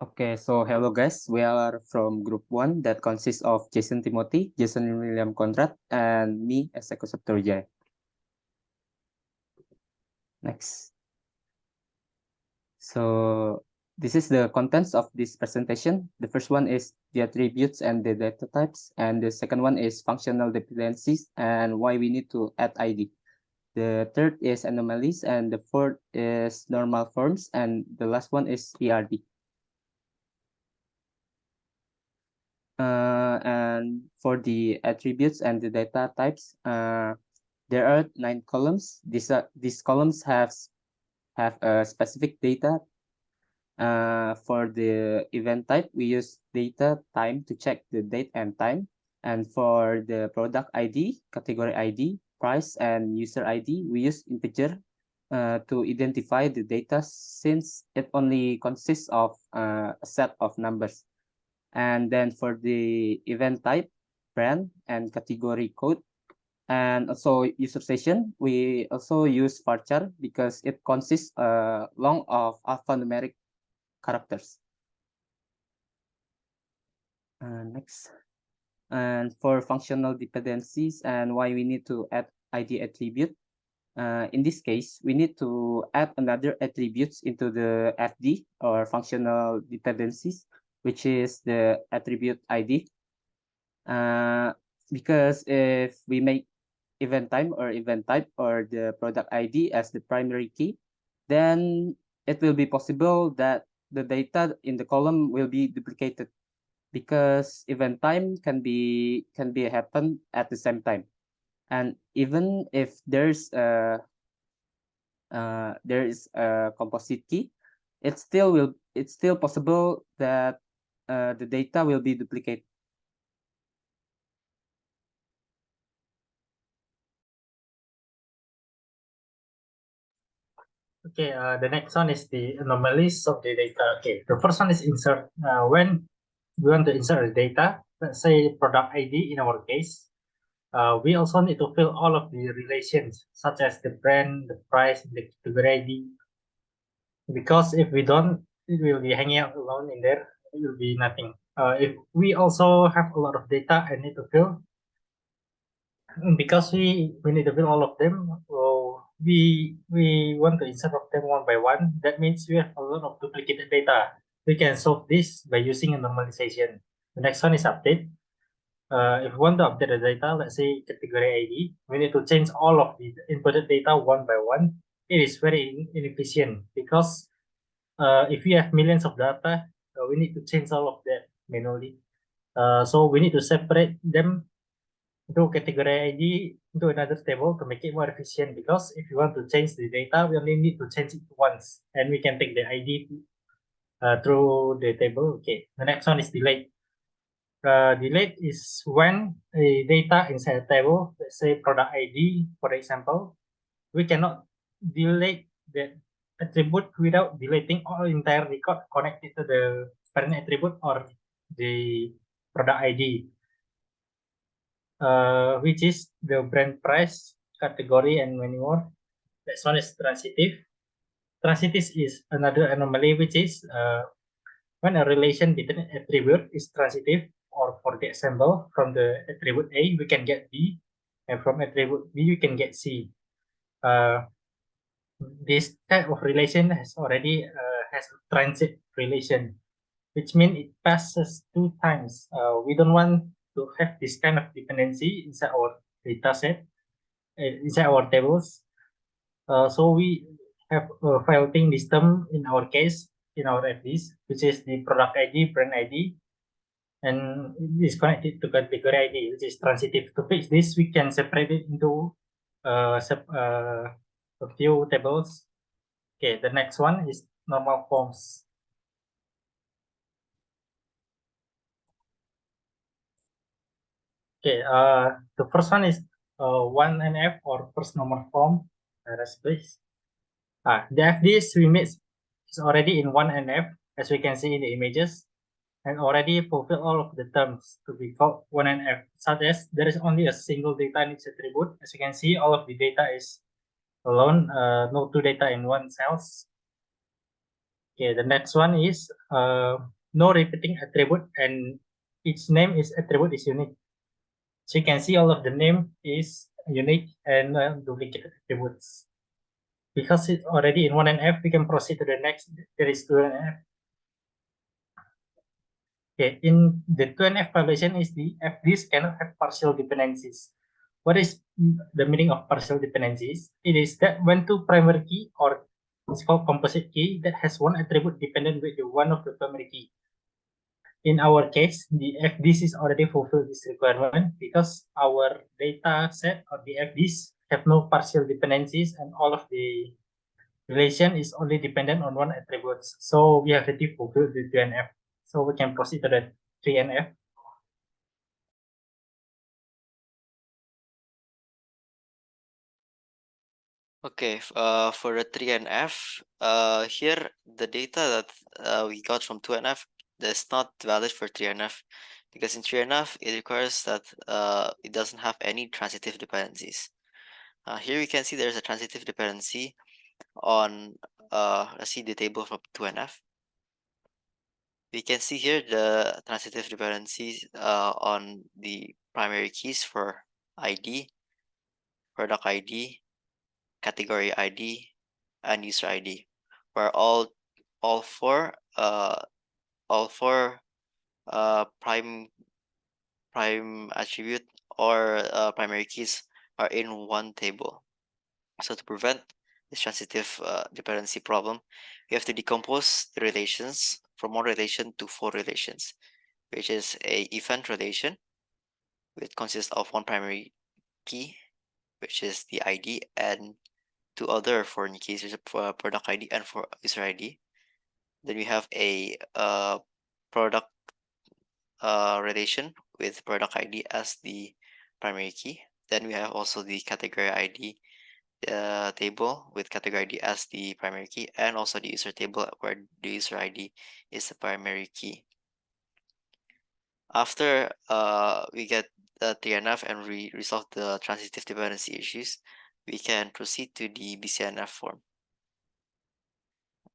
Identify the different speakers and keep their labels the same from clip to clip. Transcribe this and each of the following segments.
Speaker 1: Okay, so hello guys. We are from group 1 that consists of Jason Timothy, Jason William Conrad, and me as Eko Saputra Wijaya. Next. So this is the contents of this presentation. The first one is the attributes and the data types, and the second one is functional dependencies and why we need to add ID. The third is anomalies, and the fourth is normal forms, and the last one is PRD. And for the attributes and the data types, there are 9 columns. These columns have a specific data. For the event type, we use data time to check the date and time. And for the product ID, category ID, price, and user ID, we use integer to identify the data since it only consists of a set of numbers. And then for the event type, brand, and category code, and also user session, we also use varchar because it consists long of alphanumeric characters. Next. And for functional dependencies and why we need to add ID attribute, in this case, we need to add another attributes into the FD or functional dependencies, which is the attribute ID. Because if we make event time or event type or the product ID as the primary key, then it will be possible that the data in the column will be duplicated because event time can be happen at the same time. And even if there is a composite key, it's still possible that the data will be duplicated.
Speaker 2: Okay, the next one is the anomalies of the data. Okay, the first one is insert. When we want to insert the data, let's say product ID in our case, we also need to fill all of the relations, such as the brand, the price, the category ID. Because if we don't, it will be hanging out alone in there. It will be nothing. If we also have a lot of data and need to fill, because we need to fill all of them, we want to insert of them one by one. That means we have a lot of duplicated data. We can solve this by using a normalization. The next one is update. If we want to update the data, let's say category ID, we need to change all of the inputted data one by one. It is very inefficient because if we have millions of data, we need to change all of that manually. So we need to separate them into category ID into another table to make it more efficient, because if you want to change the data, we only need to change it once and we can take the ID through the table. Okay, the next one is delete. Delete is when a data inside a table, let's say product ID, for example, we cannot delete that attribute without deleting all entire record connected to the parent attribute or the product ID. Which is the brand price, category, and many more. Next one is transitive. Transitive is another anomaly, which is when a relation between attribute is transitive, or for the example, from the attribute A, we can get B, and from attribute B, we can get C. This type of relation has already has a transit relation, which means it passes 2 times. We don't want to have this kind of dependency inside our data set, inside our tables. So we have a fileting system in our case, in our FDs, which is the product ID, brand ID, and it is connected to category ID, which is transitive. To fix this, we can separate it into a few tables. Okay, the next one is normal forms. Okay, the first one is 1NF or first normal form. Rest please. The FDs we made is already in 1NF, as we can see in the images, and already fulfill all of the terms to be called 1NF, such as there is only a single data in each attribute. As you can see, all of the data is alone, no two data in one cells. Okay, the next one is no repeating attribute, and each name is attribute is unique. So you can see all of the name is unique and duplicate attributes. Because it's already in 1NF, we can proceed to the next. There is 2NF. Okay, in the 2NF violation is the FDs cannot have partial dependencies. What is the meaning of partial dependencies? It is that when two primary key, or it's called composite key, that has one attribute dependent with the one of the primary key. In our case, the FDs is already fulfilled this requirement because our data set or the FDs have no partial dependencies, and all of the relation is only dependent on one attributes. So we have already fulfilled the 2NF. So we can proceed to the 3NF.
Speaker 3: Okay, for the 3NF, here the data that we got from 2NF is not valid for 3NF because in 3NF it requires that it doesn't have any transitive dependencies. Here we can see there's a transitive dependency on, let's see the table from 2NF. We can see here the transitive dependencies on the primary keys for ID, product ID, category ID, and user ID, where all four prime attribute or primary keys are in one table. So to prevent this transitive dependency problem, we have to decompose the relations from one relation to four relations, which is a event relation, which consists of one primary key, which is the ID, and two other foreign keys, which are product ID and for user ID. Then we have a product relation with product ID as the primary key. Then we have also the category ID table with category ID as the primary key, and also the user table where the user ID is the primary key. After we get the TNF and we resolve the transitive dependency issues, we can proceed to the BCNF form.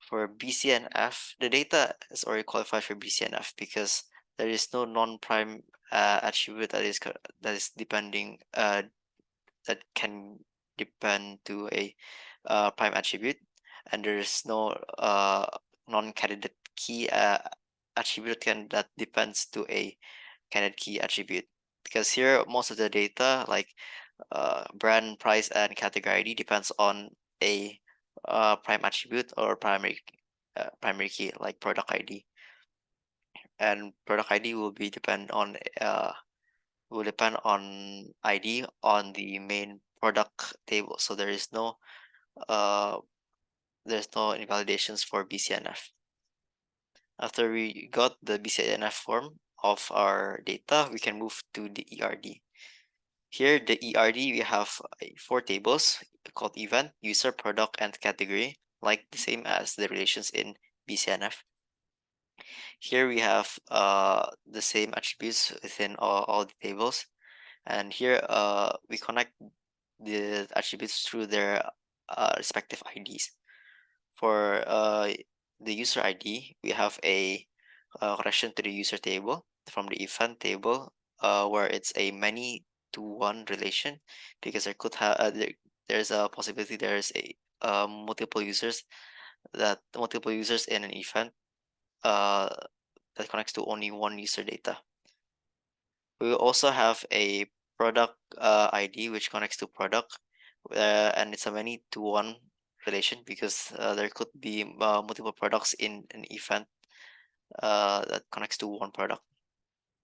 Speaker 3: For BCNF, the data is already qualified for BCNF because there is no non-prime attribute that is depending that can depend to a prime attribute, and there is no non-candidate key attribute that depends to a candidate key attribute. Because here most of the data like brand, price, and category ID depends on a prime attribute or primary key like product ID, and product ID will depend on ID on the main product table. So there's no invalidations for BCNF. After we got the BCNF form of our data, we can move to the ERD. Here, the ERD, we have four tables called event, user, product, and category, like the same as the relations in BCNF. Here we have the same attributes within all the tables, and here we connect the attributes through their respective IDs. For the user ID, we have a connection to the user table from the event table, where it's a many to one relation, because there could have there's a possibility there's a multiple users in an event that connects to only one user data. We will also have a product ID which connects to product, and it's a many to one relation because there could be multiple products in an event that connects to one product.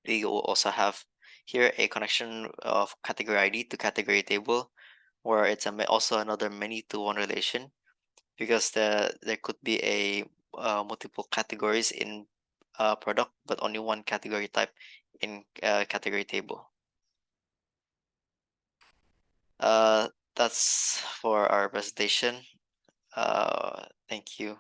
Speaker 3: We will also have here a connection of category ID to category table, where it's also another many to one relation because there could be a multiple categories in product, but only one category type in category table. That's for our presentation. Thank you.